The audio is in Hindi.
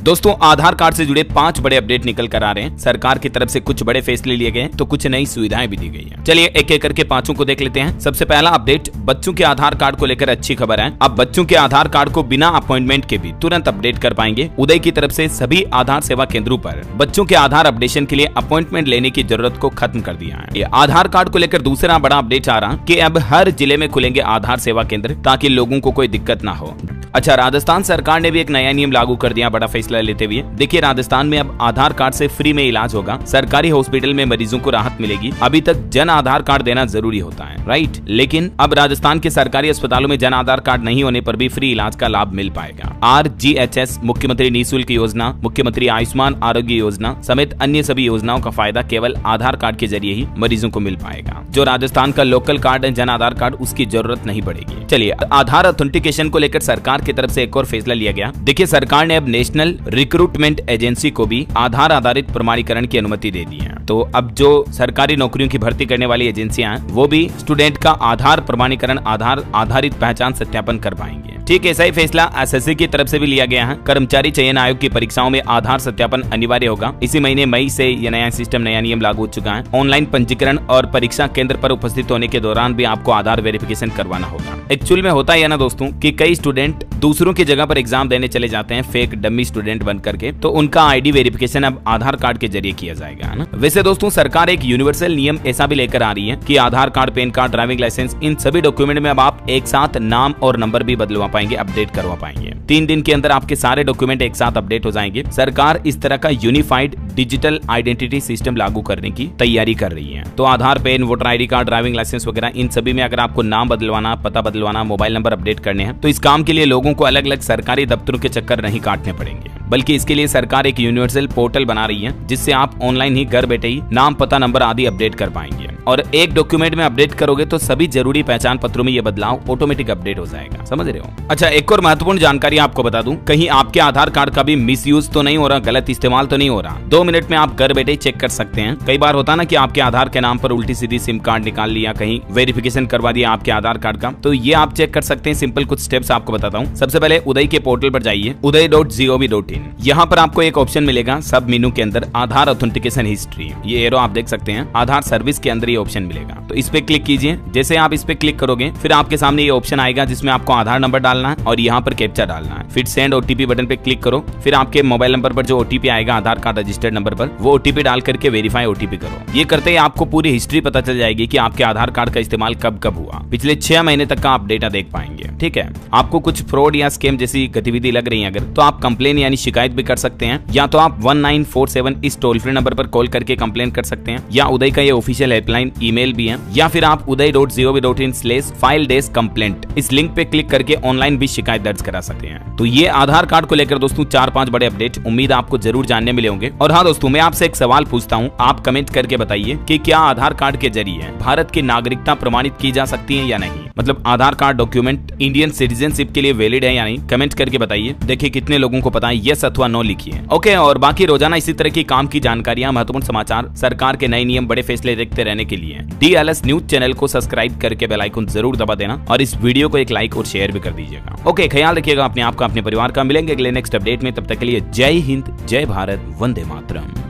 दोस्तों आधार कार्ड से जुड़े 5 बड़े अपडेट निकल कर आ रहे हैं। सरकार की तरफ से कुछ बड़े फैसले लिए गए तो कुछ नई सुविधाएं भी दी गई हैं। चलिए एक एक करके पांचों को देख लेते हैं। सबसे पहला अपडेट, बच्चों के आधार कार्ड को लेकर अच्छी खबर है। अब बच्चों के आधार कार्ड को बिना अपॉइंटमेंट के भी तुरंत अपडेट कर पाएंगे। उदय की तरफ से सभी आधार सेवा केंद्रों पर बच्चों के आधार अपडेशन के लिए अपॉइंटमेंट लेने की जरूरत को खत्म कर दिया है। ये आधार कार्ड को लेकर दूसरा बड़ा अपडेट आ रहा कि अब हर जिले में खुलेंगे आधार सेवा केंद्र ताकि लोगों को कोई दिक्कत ना हो। अच्छा, राजस्थान सरकार ने भी एक नया नियम लागू कर दिया बड़ा फैसला लेते हुए। देखिए राजस्थान में अब आधार कार्ड से फ्री में इलाज होगा। सरकारी हॉस्पिटल में मरीजों को राहत मिलेगी। अभी तक जन आधार कार्ड देना जरूरी होता है, राइट, लेकिन अब राजस्थान के सरकारी अस्पतालों में जन आधार कार्ड नहीं होने पर भी फ्री इलाज का लाभ मिल पाएगा। RGHS, मुख्यमंत्री निःशुल्क योजना, मुख्यमंत्री आयुष्मान आरोग्य योजना समेत अन्य सभी योजनाओं का फायदा केवल आधार कार्ड के जरिए ही मरीजों को मिल पाएगा। जो राजस्थान का लोकल कार्ड है जन आधार कार्ड, उसकी जरूरत नहीं पड़ेगी। चलिए आधार ऑथेंटिकेशन को लेकर सरकार की तरफ से एक और फैसला लिया गया। देखिए सरकार ने अब नेशनल रिक्रूटमेंट एजेंसी को भी आधार आधारित प्रमाणीकरण की अनुमति दे दी है। तो अब जो सरकारी नौकरियों की भर्ती करने वाली एजेंसियां हैं वो भी स्टूडेंट का आधार प्रमाणीकरण आधार आधारित पहचान सत्यापन कर पाएंगे। ठीक, ऐसा ही फैसला SSC की तरफ से भी लिया गया है। कर्मचारी चयन आयोग की परीक्षाओं में आधार सत्यापन अनिवार्य होगा। इसी महीने मई से यह नया सिस्टम, नया नियम लागू हो चुका है। ऑनलाइन पंजीकरण और परीक्षा केंद्र पर उपस्थित होने के दौरान भी आपको आधार वेरिफिकेशन करवाना होगा। एक्चुअल में होता है ना दोस्तों कि कई स्टूडेंट दूसरों की जगह पर एग्जाम देने चले जाते हैं फेक डमी स्टूडेंट बन करके, तो उनका ID वेरिफिकेशन अब आधार कार्ड के जरिए किया जाएगा, है ना। वैसे दोस्तों सरकार एक यूनिवर्सल नियम ऐसा भी लेकर आ रही है कि Aadhaar card, PAN card, driving licence, इन सभी डॉक्यूमेंट में अब आप एक साथ नाम और नंबर भी बदलवा पाएंगे, अपडेट करवा पाएंगे। 3 दिन के अंदर आपके सारे डॉक्यूमेंट एक साथ अपडेट हो जाएंगे। सरकार इस तरह का यूनिफाइड डिजिटल आइडेंटिटी सिस्टम लागू करने की तैयारी कर रही है। तो Aadhaar, PAN, voter ID card, driving licence वगैरह इन सभी में अगर आपको नाम बदलवाना, पता बदलवाना, मोबाइल नंबर अपडेट करने हैं तो इस काम के लिए लोगों को अलग अलग सरकारी दफ्तरों के चक्कर नहीं काटने पड़ेंगे, बल्कि इसके लिए सरकार एक यूनिवर्सल पोर्टल बना रही है जिससे आप ऑनलाइन ही घर बैठे ही नाम, पता, नंबर आदि अपडेट कर पाएंगे। और एक डॉक्यूमेंट में अपडेट करोगे तो सभी जरूरी पहचान पत्रों में ये बदलाव ऑटोमेटिक अपडेट हो जाएगा, समझ रहे हो। अच्छा, एक और महत्वपूर्ण जानकारी आपको बता दूं, कहीं आपके आधार कार्ड का भी मिसयूज तो नहीं हो रहा, गलत इस्तेमाल तो नहीं हो रहा। 2 मिनट में आप घर बैठे ही चेक कर सकते हैं। कई बार होता ना कि आपके आधार के नाम पर उल्टी सीधी सिम कार्ड निकाल लिया, कहीं वेरिफिकेशन करवा दिया आपके आधार कार्ड का, तो ये आप चेक कर सकते हैं। सिंपल कुछ स्टेप्स आपको बताता हूँ। सबसे पहले उदय के पोर्टल पर जाइए, uday.gov.in। यहाँ पर आपको एक ऑप्शन मिलेगा सब मेनू के अंदर, आधार ऑथेंटिकेशन हिस्ट्री। ये एरो आप देख सकते हैं, आधार सर्विस के अंदर ये ऑप्शन मिलेगा, तो इस पे क्लिक कीजिए। जैसे आप इस पे क्लिक करोगे फिर आपके सामने ये ऑप्शन आएगा जिसमें आपको आधार नंबर डालना है और यहाँ पर कैप्चा डालना है। फिर सेंड OTP बटन पे क्लिक करो। फिर आपके मोबाइल नंबर पर जो OTP आएगा आधार कार्ड रजिस्टर्ड नंबर पर, वो OTP डाल करके वेरीफाई OTP करो। ये करते ही आपको पूरी हिस्ट्री पता चल जाएगी कि आपके आधार कार्ड का इस्तेमाल कब कब हुआ। पिछले 6 महीने तक का आप डेटा देख पाएंगे। ठीक है, आपको कुछ फ्रॉड या स्कैम जैसी गतिविधि लग रही है अगर, तो आप कंप्लेन यानी शिकायत भी कर सकते हैं, या तो आप 1947 इस टोल फ्री नंबर पर कॉल करके कंप्लेन कर सकते हैं, या उदय का ये ऑफिशियल हेल्पलाइन ईमेल भी है, या फिर आप uday.gov.in/file-complaint इस लिंक पे क्लिक करके ऑनलाइन भी शिकायत दर्ज करा सकते हैं। तो ये आधार कार्ड को लेकर दोस्तों 4-5 बड़े अपडेट, उम्मीद आपको जरूर जानने मिले होंगे। और हाँ दोस्तों, मैं आपसे एक सवाल पूछता हूँ, आप कमेंट करके बताइए कि क्या आधार कार्ड के जरिए भारत की नागरिकता प्रमाणित की जा सकती है या नहीं। मतलब आधार कार्ड डॉक्यूमेंट इंडियन सिटीजनशिप के लिए वैलिड है या नहीं, कमेंट करके बताइए। देखिए कितने लोगों को पता है, यस अथवा नो लिखिए। ओके, और बाकी रोजाना इसी तरह की काम की जानकारियां, महत्वपूर्ण समाचार, सरकार के नए नियम, बड़े फैसले देखते रहने के लिए DLS न्यूज चैनल को सब्सक्राइब करके बेल आइकन जरूर दबा देना और इस वीडियो को एक लाइक और शेयर भी कर दीजिएगा। ओके, ख्याल रखिएगा अपने आप का, अपने परिवार का। मिलेंगे अगले नेक्स्ट अपडेट में, तब तक के लिए जय हिंद, जय भारत, वंदे मातरम।